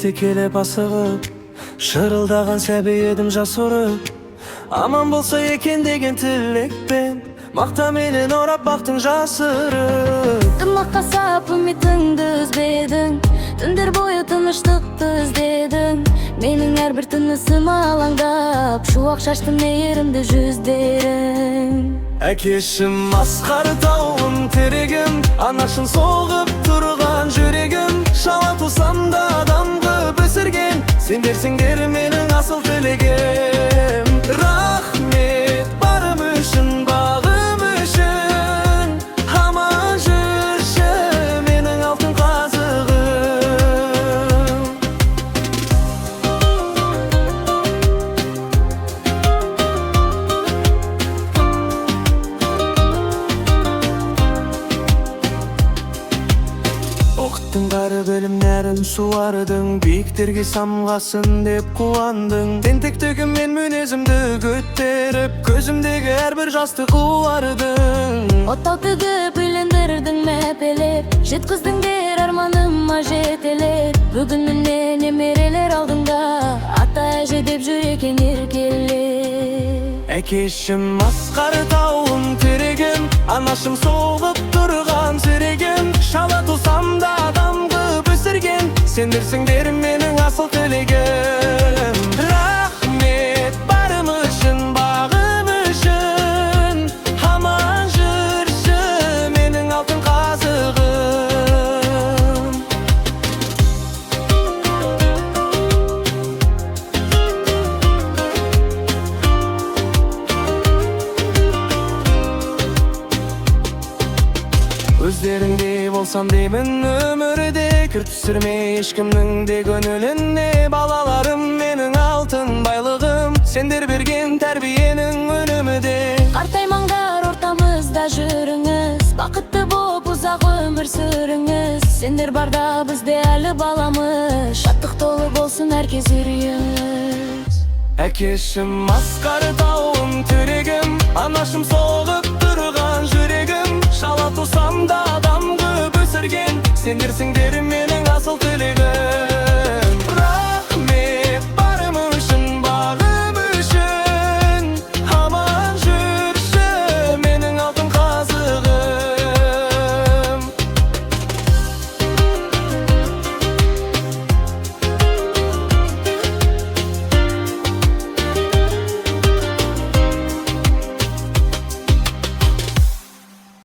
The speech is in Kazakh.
Жетекте келіп асығып, шырылдаған сәби едім жас ұрып. Аман болса екен деген тілекпен, мақта менен орап бақтың жасырып. Дымаққа сап үмітіңді үзбедің, түндер бойы тыныштықты іздедің. Менің әрбір тынысым алаңдап, шуақ шашты мейірімді жүздерің. Әкешім асқар тауым терегім, анашын соғып тұрған жүрегім. Шала тусам да адам қып өсірген, сендерсіңдер менің асыл тілегім. Рахмет барым үшін, бағым үшін, аман жүрші менің алтын қазығым. Оқыттың бәрі білімдерін суардың, биіктерге самғасын деп қуандың. Тентектігіммен мінезімді көтеріп, көзімдегі әрбір жасты қуардың. Оттау тігіп үйлендірдің мәпелеп, жеткіздіңдер арманыма жетелеп. Бүгін міне немерелер алдыңда, ата әже деп жүр екен еркелеп. Әкешім асқар тауым терегім, анашым соғып тұрған жүрегім. Шала тусам да адам қып өсірген, сендерсіңдер менің асыл тілегім. Рахмет барым үшін, бағым үшін, аман жүрші менің алтын қазығым. Өздеріңдей болсам деймін өмірде, кір түсірмей ешкімнің де көңіліне. Балаларым менің алтын байлығым, сендер берген тәрбиенің өнімі де. Қартаймаңдар ортамызда жүріңіз, бақытты боп ұзақ өмір сүріңіз. Сендер барда бізде әлі баламыз, шаттық толы болсын әркез үрейіңіз. Әкешім асқар тауым терегім, анашым соғып тұрған жүрегім. Шала тусам да адам қып өсірген, сендерсіңдер менің асыл тілегім.